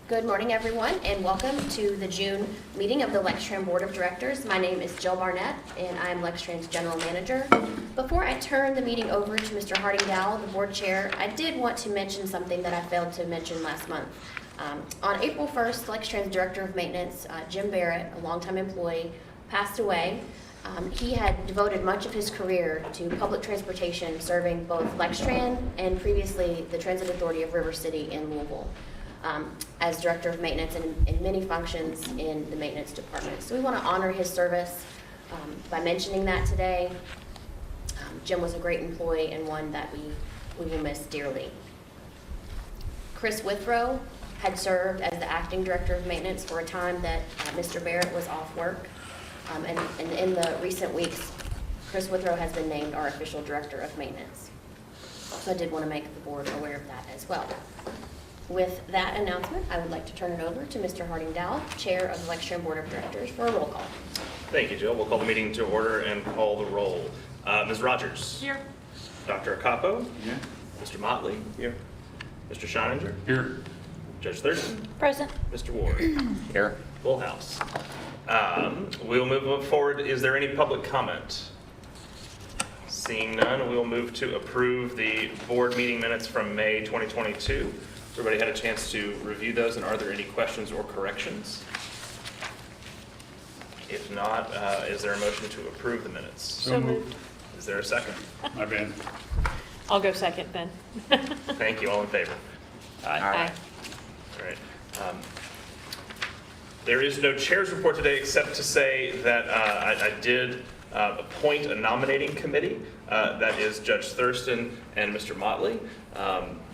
Good morning, everyone, and welcome to the June meeting of the Lextran Board of Directors. My name is Jill Barnett, and I am Lextran's General Manager. Before I turn the meeting over to Mr. Harding-Dowell, the Board Chair, I did want to mention something that I failed to mention last month. On April 1st, Lextran's Director of Maintenance, Jim Barrett, a longtime employee, passed away. He had devoted much of his career to public transportation, serving both Lextran and previously the Transit Authority of River City in Louisville. As Director of Maintenance and in many functions in the maintenance department. So we want to honor his service by mentioning that today. Jim was a great employee and one that we will miss dearly. Chris Withrow had served as the Acting Director of Maintenance for a time that Mr. Barrett was off work. And in the recent weeks, Chris Withrow has been named our official Director of Maintenance. So I did want to make the board aware of that as well. With that announcement, I would like to turn it over to Mr. Harding-Dowell, Chair of the Lextran Board of Directors, for a roll call. Thank you, Jill. We'll call the meeting to order and call the roll. Ms. Rogers. Here. Dr. Acapo. Here. Mr. Motley. Here. Mr. Schoninger. Here. Judge Thurston. Present. Mr. Ward. Here. Full house. We will move forward. Is there any public comment? Seeing none, we will move to approve the board meeting minutes from May 2022. Everybody had a chance to review those, and are there any questions or corrections? If not, is there a motion to approve the minutes? So moved. Is there a second? My bad. I'll go second then. Thank you. All in favor? Aye. All right. There is no chair's report today except to say that I did appoint a nominating committee. That is Judge Thurston and Mr. Motley.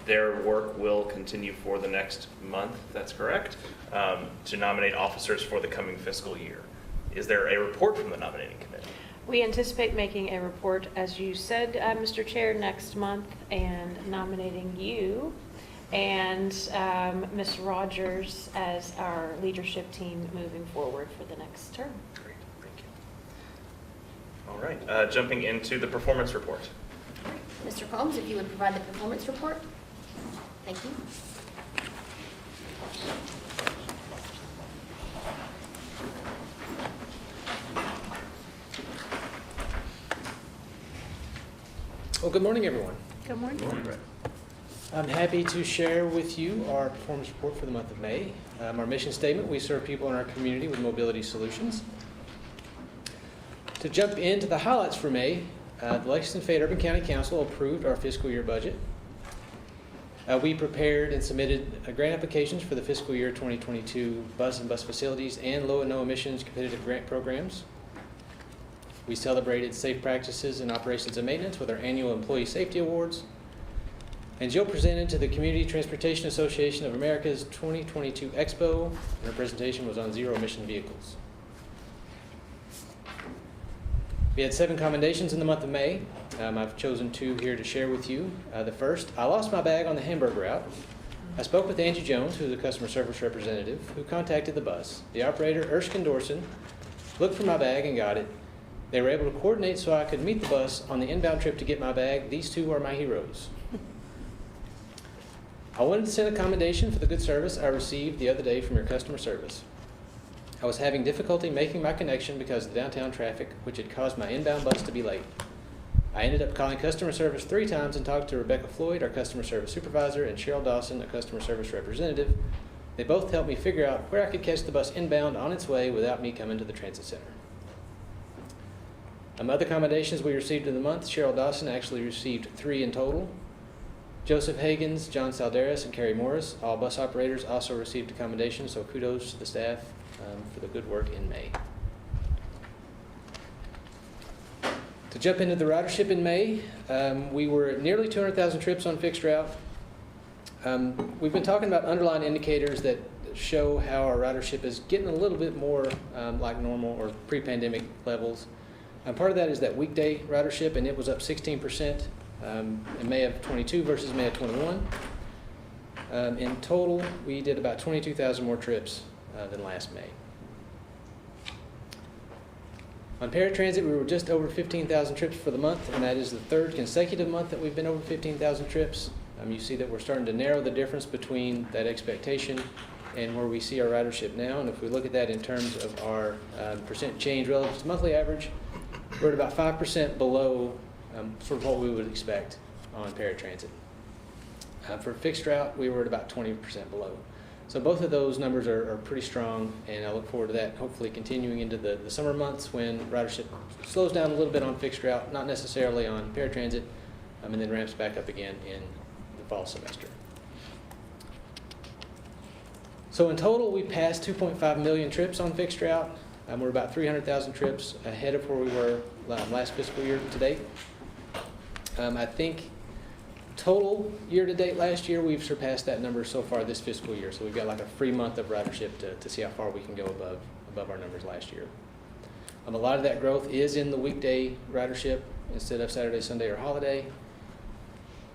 Their work will continue for the next month, that's correct, to nominate officers for the coming fiscal year. Is there a report from the nominating committee? We anticipate making a report, as you said, Mr. Chair, next month, and nominating you and Ms. Rogers as our leadership team moving forward for the next term. Great, thank you. All right, jumping into the performance report. Mr. Combs, if you would provide the performance report. Thank you. Well, good morning, everyone. Good morning. I'm happy to share with you our performance report for the month of May. Our mission statement: we serve people in our community with mobility solutions. To jump into the highlights for May, the Lexington Fayette Urban County Council approved our fiscal year budget. We prepared and submitted grant applications for the fiscal year 2022 bus and bus facilities and low and no emissions competitive grant programs. We celebrated safe practices in operations and maintenance with our annual Employee Safety Awards. And Jill presented to the Community Transportation Association of America's 2022 Expo, and her presentation was on zero emission vehicles. We had 7 commendations in the month of May. I've chosen 2 here to share with you. The first, I lost my bag on the Hamburg route. I spoke with Angie Jones, who is a customer service representative, who contacted the bus. The operator, Erskine Dorson, looked for my bag and got it. They were able to coordinate so I could meet the bus on the inbound trip to get my bag. These 2 are my heroes. I wanted to send a commendation for the good service I received the other day from your customer service. I was having difficulty making my connection because of the downtown traffic, which had caused my inbound bus to be late. I ended up calling customer service 3 times and talked to Rebecca Floyd, our customer service supervisor, and Cheryl Dawson, a customer service representative. They both helped me figure out where I could catch the bus inbound on its way without me coming to the transit center. Other commendations we received in the month: Cheryl Dawson actually received 3 in total. Joseph Hagens, John Salderas, and Carrie Morris, all bus operators, also received a commendation, so kudos to the staff for the good work in May. To jump into the ridership in May, we were at nearly 200,000 trips on fixed route. We've been talking about underlying indicators that show how our ridership is getting a little bit more like normal or pre-pandemic levels. Part of that is that weekday ridership, and it was up 16% in May of 22 versus May of 21. In total, we did about 22,000 more trips than last May. On paratransit, we were just over 15,000 trips for the month, and that is the 3rd consecutive month that we've been over 15,000 trips. You see that we're starting to narrow the difference between that expectation and where we see our ridership now. And if we look at that in terms of our percent change relative to monthly average, we're at about 5% below sort of what we would expect on paratransit. For fixed route, we were at about 20% below. So both of those numbers are pretty strong, and I look forward to that hopefully continuing into the summer months when ridership slows down a little bit on fixed route, not necessarily on paratransit, and then ramps back up again in the fall semester. So in total, we passed 2.5 million trips on fixed route. We're about 300,000 trips ahead of where we were last fiscal year to date. I think total year-to-date last year, we've surpassed that number so far this fiscal year. So we've got like a free month of ridership to see how far we can go above our numbers last year. A lot of that growth is in the weekday ridership instead of Saturday, Sunday, or holiday.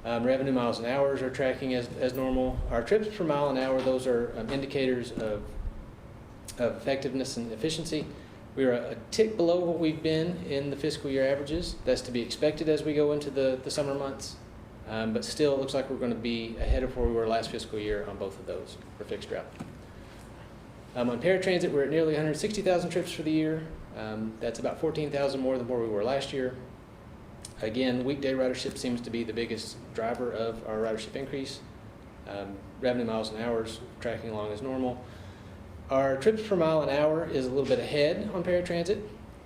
Revenue miles and hours are tracking as normal. Our trips per mile an hour, those are indicators of effectiveness and efficiency. We are a tick below what we've been in the fiscal year averages. That's to be expected as we go into the summer months. But still, it looks like we're going to be ahead of where we were last fiscal year on both of those for fixed route. On paratransit, we're at nearly 160,000 trips for the year. That's about 14,000 more than where we were last year. Again, weekday ridership seems to be the biggest driver of our ridership increase. Revenue miles and hours tracking along as normal. Our trips per mile an hour is a little bit ahead on paratransit,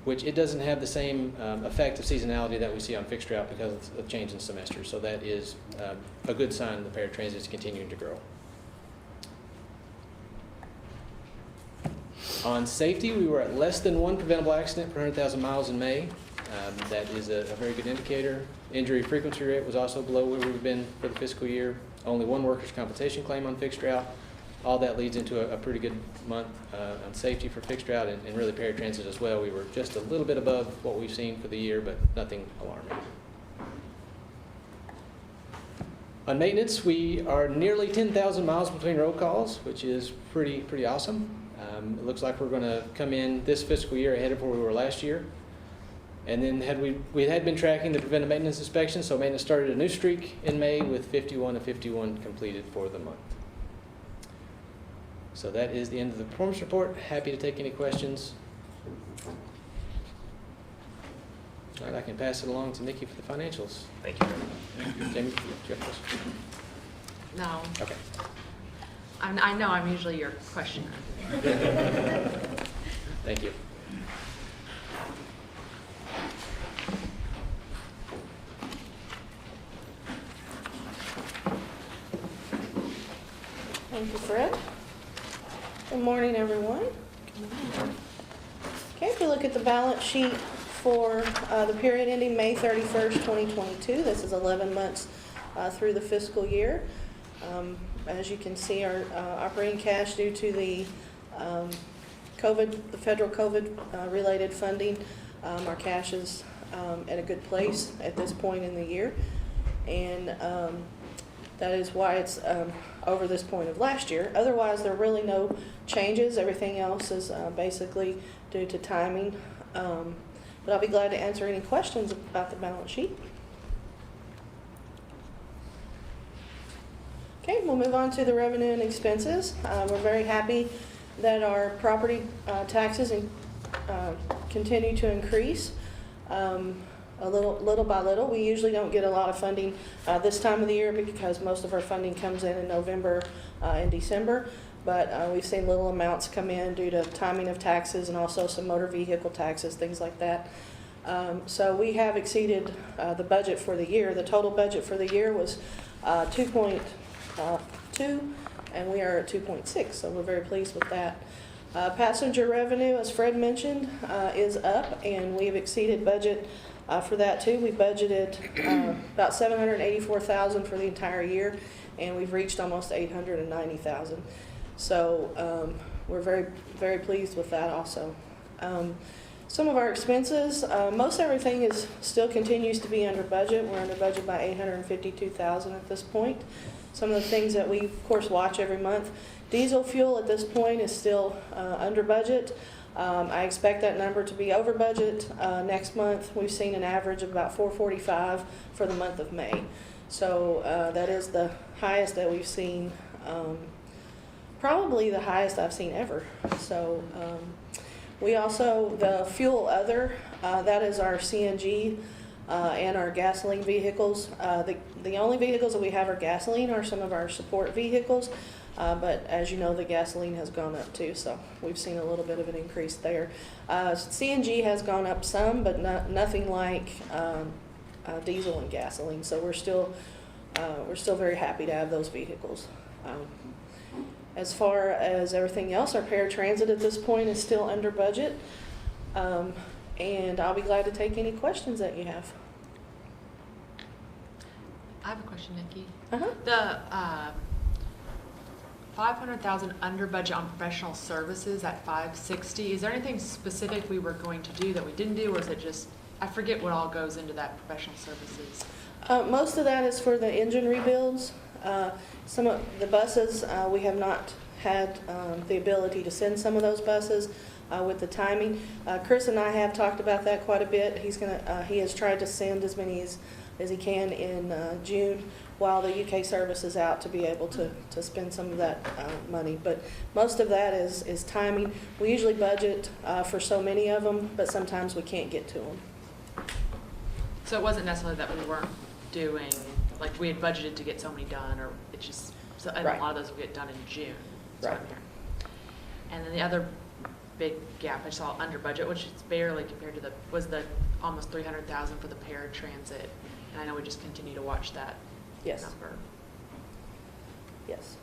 which it doesn't have the same effect of seasonality that we see on fixed route because of change in semesters. So that is a good sign that paratransit is continuing to grow. On safety, we were at less than one preventable accident per 100,000 miles in May. That is a very good indicator. Injury frequency rate was also below where we've been for the fiscal year. Only one workers' compensation claim on fixed route. All that leads into a pretty good month on safety for fixed route and really paratransit as well. We were just a little bit above what we've seen for the year, but nothing alarming. On maintenance, we are nearly 10,000 miles between roll calls, which is pretty awesome. It looks like we're going to come in this fiscal year ahead of where we were last year. And then we had been tracking the preventive maintenance inspection, so maintenance started a new streak in May with 51 of 51 completed for the month. So that is the end of the performance report. Happy to take any questions. All right, I can pass it along to Nikki for the financials. Thank you. Jamie, do you have a question? No. Okay. I know I'm usually your questioner. Thank you. Thank you, Fred. Good morning, everyone. Okay, if we look at the balance sheet for the period ending May 31st, 2022, this is 11 months through the fiscal year. As you can see, our operating cash due to the the federal COVID-related funding, our cash is at a good place at this point in the year. And that is why it's over this point of last year. Otherwise, there are really no changes. Everything else is basically due to timing. But I'll be glad to answer any questions about the balance sheet. Okay, we'll move on to the revenue and expenses. We're very happy that our property taxes continue to increase. Little by little. We usually don't get a lot of funding this time of the year because most of our funding comes in November and December, but we've seen little amounts come in due to timing of taxes and also some motor vehicle taxes, things like that. So we have exceeded the budget for the year. The total budget for the year was 2.2, and we are at 2.6, so we're very pleased with that. Passenger revenue, as Fred mentioned, is up, and we've exceeded budget for that too. We budgeted about $784,000 for the entire year, and we've reached almost $890,000. So we're very pleased with that also. Some of our expenses, most everything still continues to be under budget. We're under budget by $852,000 at this point. Some of the things that we, of course, watch every month. Diesel fuel at this point is still under budget. I expect that number to be over budget next month. We've seen an average of about $4.45 for the month of May. So that is the highest that we've seen, probably the highest I've seen ever. So we also, the fuel other, that is our CNG and our gasoline vehicles. The only vehicles that we have are gasoline are some of our support vehicles. But as you know, the gasoline has gone up too, so we've seen a little bit of an increase there. CNG has gone up some, but nothing like diesel and gasoline. So we're still very happy to have those vehicles. As far as everything else, our paratransit at this point is still under budget, and I'll be glad to take any questions that you have. I have a question, Nikki. Uh-huh. The 500,000 under budget on professional services at 560, is there anything specific we were going to do that we didn't do, or is it just, I forget what all goes into that professional services? Most of that is for the engine rebuilds. Some of the buses, we have not had the ability to send some of those buses with the timing. Chris and I have talked about that quite a bit. He has tried to send as many as he can in June while the UK service is out to be able to spend some of that money. But most of that is timing. We usually budget for so many of them, but sometimes we can't get to them. So it wasn't necessarily that we weren't doing, like we had budgeted to get so many done, or it's just, so, and Right. a lot of those will get done in June. That's what Right. I'm hearing. And then the other big gap I saw under budget, which is barely compared to was the almost 300,000 for the paratransit. And I know we just continue to watch that Yes. number. Yes.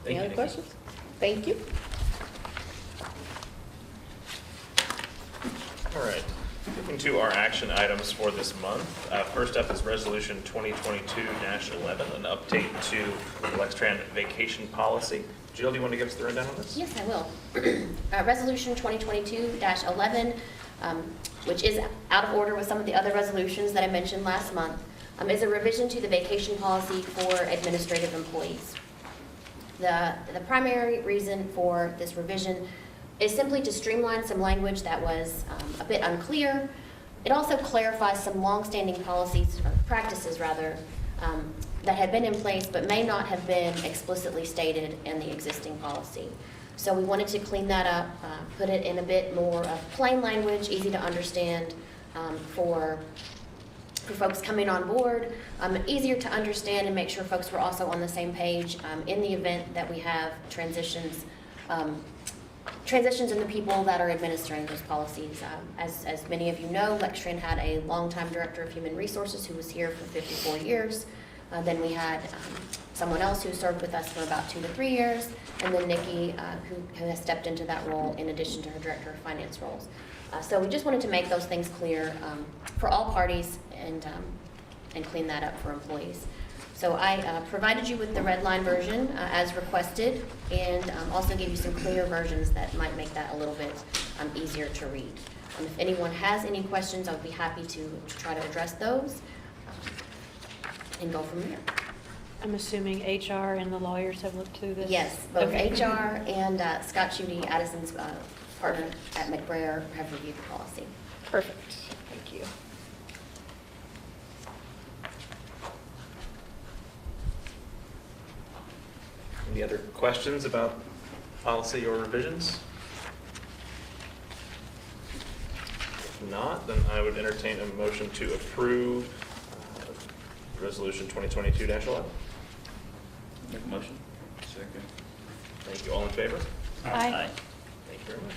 Thank Any you, other Nikki. questions? Thank you. All right, moving to our action items for this month. First up is Resolution 2022-11, an update to the Lextran vacation policy. Jill, do you want to give us the rundown on this? Yes, I will. Resolution 2022-11, which is out of order with some of the other resolutions that I mentioned last month, is a revision to the vacation policy for administrative employees. The primary reason for this revision is simply to streamline some language that was a bit unclear. It also clarifies some longstanding policies, or practices rather, that had been in place but may not have been explicitly stated in the existing policy. So we wanted to clean that up, put it in a bit more of plain language, easy to understand for folks coming on board, easier to understand and make sure folks were also on the same page in the event that we have transitions in the people that are administering those policies. As many of you know, Lextran had a longtime director of human resources who was here for 54 years. Then we had someone else who served with us for about 2 to 3 years, and then Nikki, who has stepped into that role in addition to her director of finance roles. So we just wanted to make those things clear for all parties and clean that up for employees. So I provided you with the red line version as requested, and also gave you some clear versions that might make that a little bit easier to read. If anyone has any questions, I would be happy to try to address those and go from there. I'm assuming HR and the lawyers have looked through this? Yes, both Okay. HR and Scott Schutte, Addison's partner at McBrayer, have reviewed the policy. Perfect, thank you. Any other questions about policy or revisions? If not, then I would entertain a motion to approve Resolution 2022-11. Make a motion. Second. Thank you. All in favor? Aye. Thank you very much.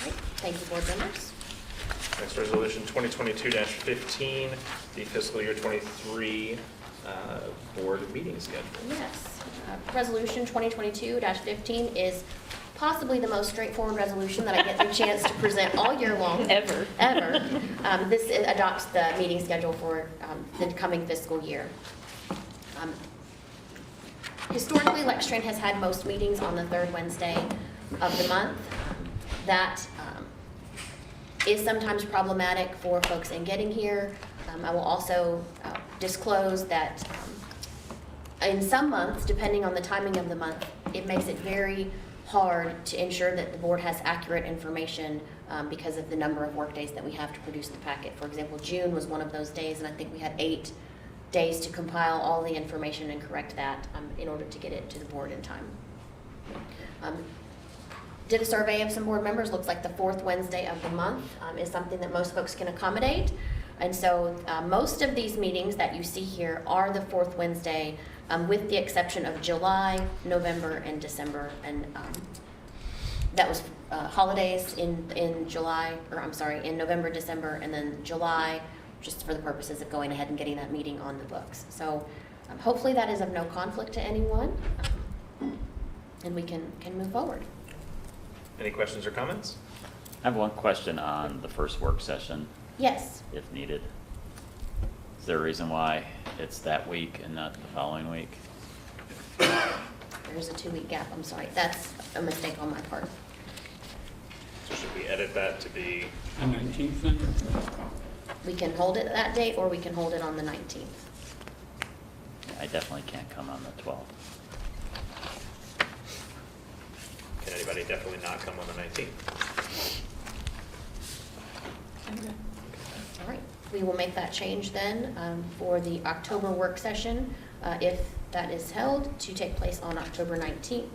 Right, thank you, board members. Next, Resolution 2022-15, the fiscal year 23 board meeting schedule. Yes, Resolution 2022-15 is possibly the most straightforward resolution that I get the chance to present all year long. Ever. This adopts the meeting schedule for the coming fiscal year. Historically, Lextran has had most meetings on the third Wednesday of the month. That is sometimes problematic for folks in getting here. I will also disclose that in some months, depending on the timing of the month, it makes it very hard to ensure that the board has accurate information because of the number of work days that we have to produce the packet. For example, June was one of those days, and I think we had 8 days to compile all the information and correct that in order to get it to the board in time. Did a survey of some board members. Looks like the 4th Wednesday of the month is something that most folks can accommodate. And so most of these meetings that you see here are the 4th Wednesday, with the exception of July, November, and December. And that was holidays in July, or I'm sorry, in November, December, and then July, just for the purposes of going ahead and getting that meeting on the books. So hopefully that is of no conflict to anyone, and we can move forward. Any questions or comments? I have one question on the first work session, Yes. if needed. Is there a reason why it's that week and not the following week? There's a 2-week gap, I'm sorry. That's a mistake on my part. So should we edit that to be, The 19th then? We can hold it that date, or we can hold it on the 19th. I definitely can't come on the 12th. can anybody definitely not come on the 19th? All right, we will make that change then for the October work session, if that is held, to take place on October 19th.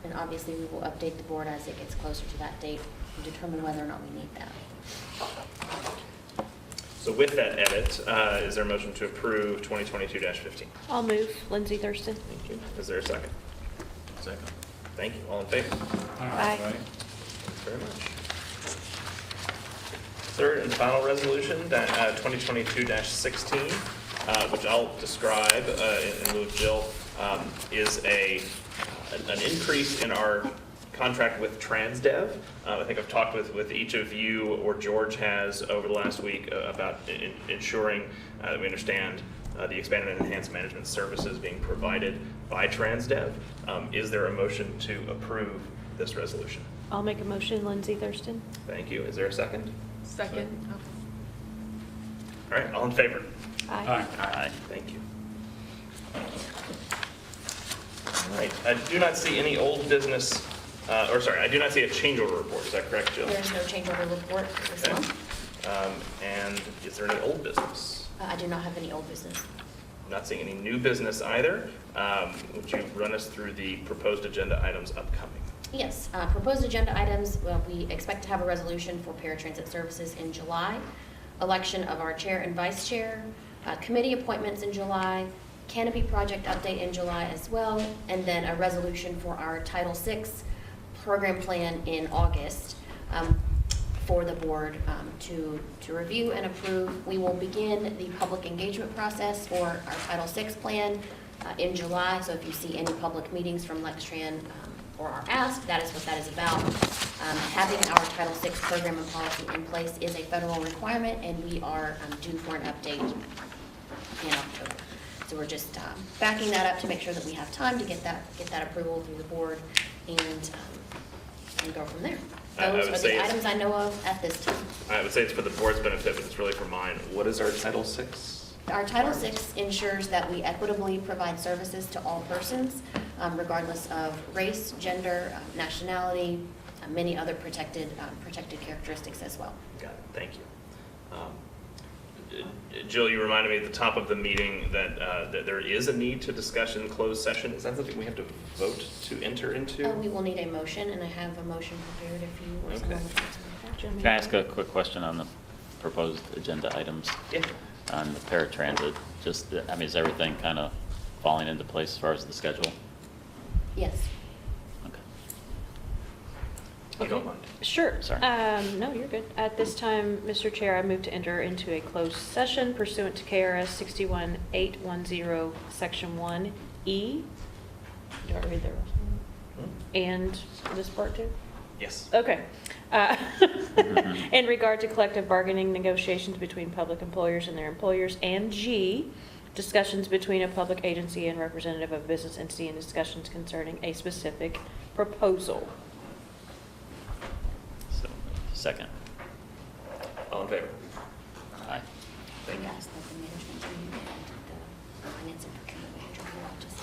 And obviously, we will update the board as it gets closer to that date and determine whether or not we need that. So with that edit, is there a motion to approve 2022-15? I'll move. Lindsay Thurston. Thank you. Is there a second? Second. Thank you. All in favor? Aye. Thanks very much. Third and final resolution, 2022-16, which I'll describe in lieu of Jill, is an increase in our contract with TransDev. I think I've talked with each of you, or George has, over the last week about ensuring that we understand the expanded and enhanced management services being provided by TransDev. Is there a motion to approve this resolution? I'll make a motion. Lindsay Thurston. Thank you. Is there a second? Second. All right, all in favor? Aye. Aye. Thank you. All right, I do not see any old business, I do not see a change order report. Is that correct, Jill? There is no change order report this Okay. month. And is there any old business? I do not have any old business. Not seeing any new business either. Would you run us through the proposed agenda items upcoming? Yes, proposed agenda items, well, we expect to have a resolution for paratransit services in July, election of our chair and vice chair, committee appointments in July, canopy project update in July as well, and then a resolution for our Title VI program plan in August for the board to review and approve. We will begin the public engagement process for our Title VI plan in July, so if you see any public meetings from Lextran or are asked, that is what that is about. Having our Title VI program and policy in place is a federal requirement, and we are due for an update in October. So we're just backing that up to make sure that we have time to get that approval through the board and go from there. I would Those are say the it's- items I know of at this time. I would say it's for the board's benefit, but it's really for mine. What is our Title VI? Our Title VI ensures that we equitably provide services to all persons, regardless of race, gender, nationality, many other protected characteristics as well. Got it. Thank you. Jill, you reminded me at the top of the meeting that there is a need to discuss in closed session. Is that something we have to vote to enter into? We will need a motion, and I have a motion prepared if you or someone would like to make that. Can I ask a quick question on the proposed agenda items? Yeah. On the paratransit, just, is everything kind of falling into place as far as the schedule? Yes. Okay. You don't mind? Sure. Sorry. No, you're good. At this time, Mr. Chair, I move to enter into a closed session pursuant to KRS 61810, Section 1E. Do I read the rest? And this part too? Yes. Okay. In regard to collective bargaining negotiations between public employers and their employers, and G, discussions between a public agency and representative of a business entity and discussions concerning a specific proposal. So, second. All in favor? Aye. Thank you. Ask that the management team and the finance and procurement manager will all just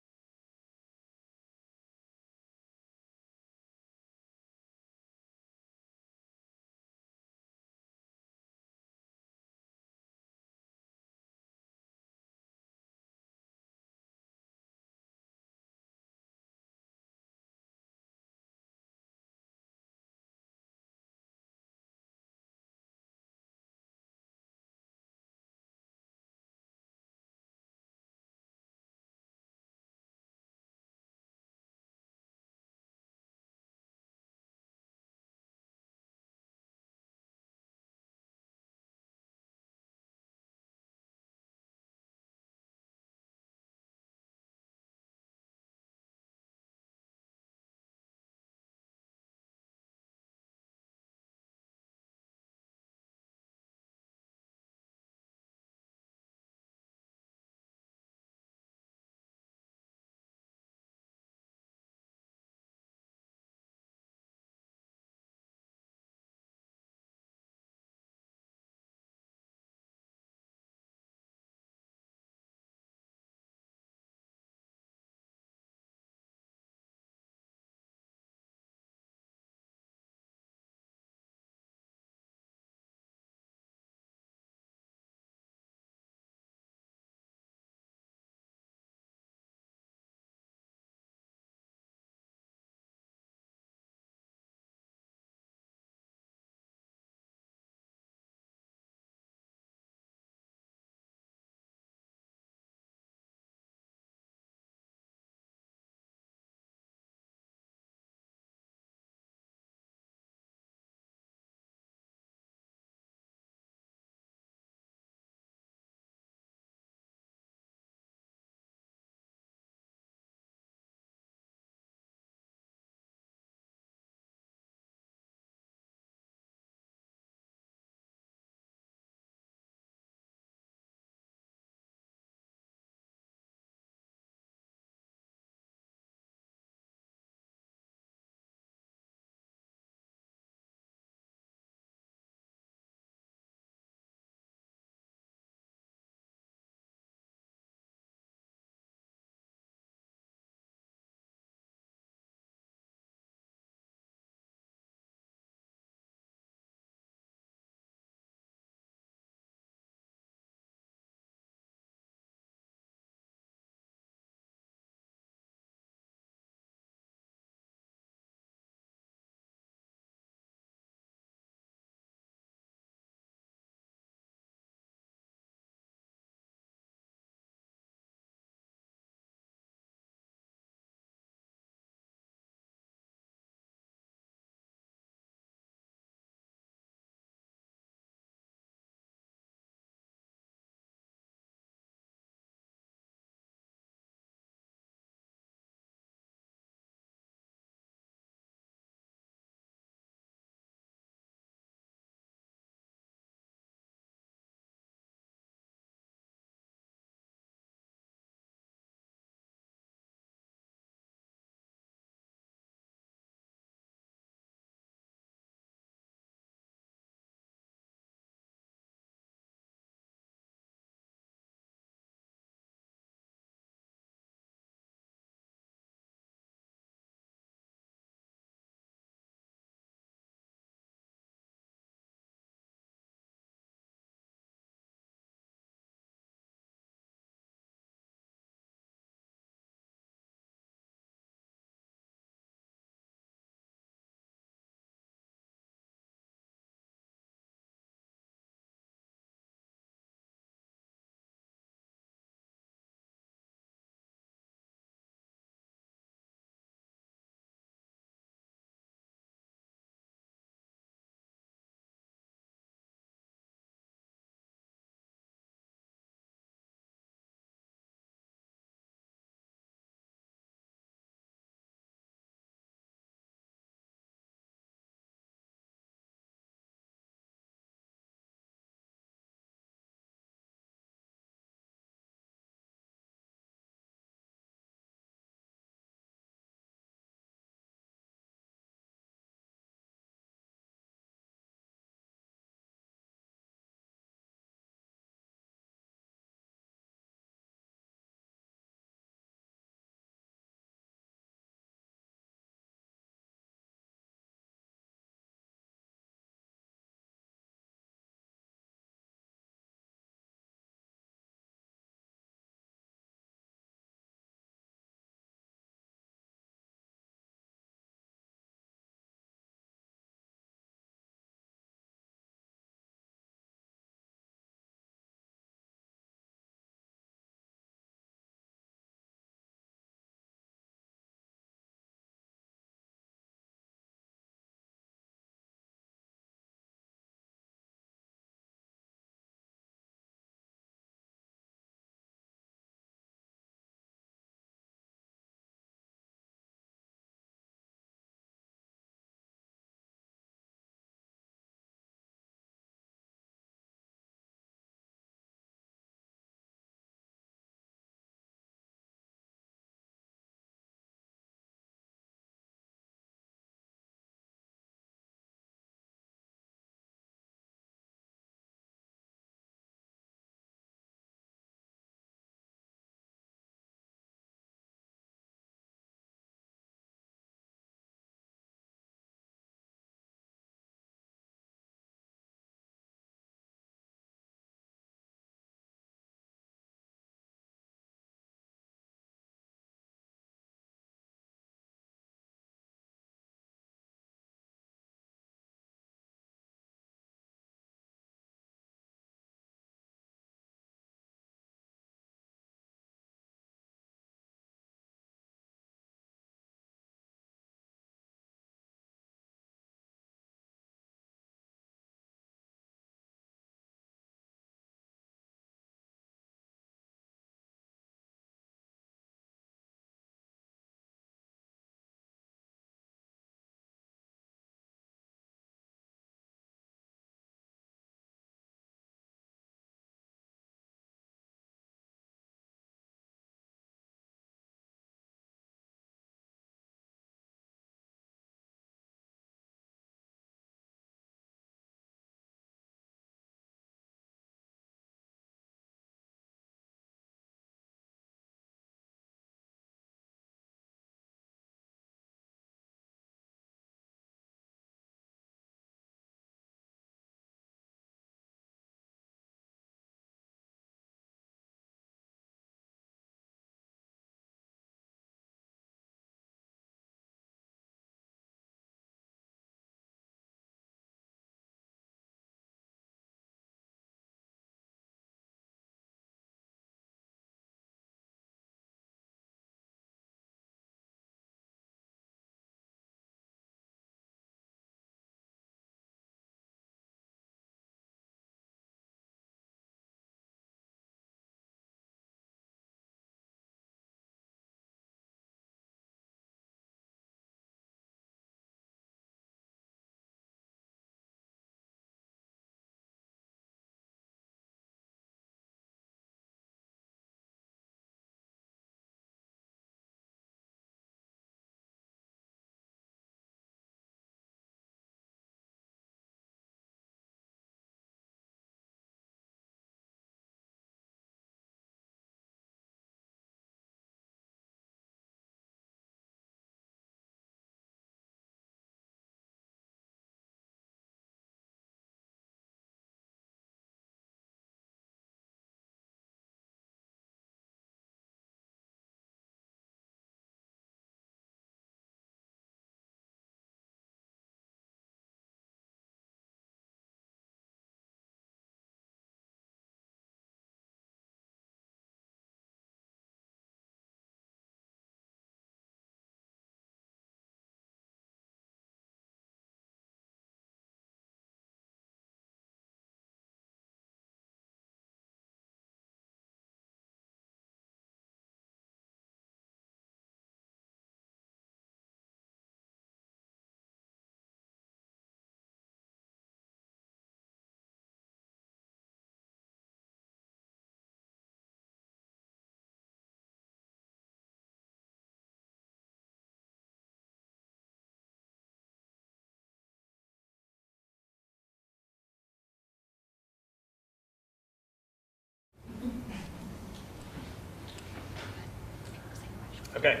Okay.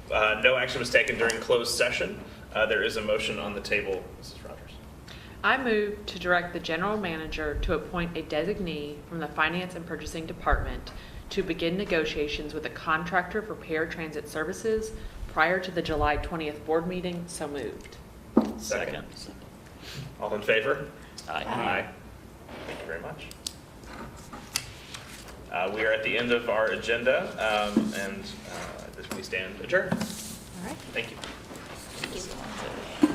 No action was taken during closed session. There is a motion on the table, Mrs. Rogers. I move to direct the general manager to appoint a designee from the Finance and Purchasing Department to begin negotiations with a contractor for paratransit services prior to the July 20th board meeting. So moved. Second. All in favor? Aye. Thank you very much. We are at the end of our agenda, and we stand adjourned. All right. Thank you. Thank you.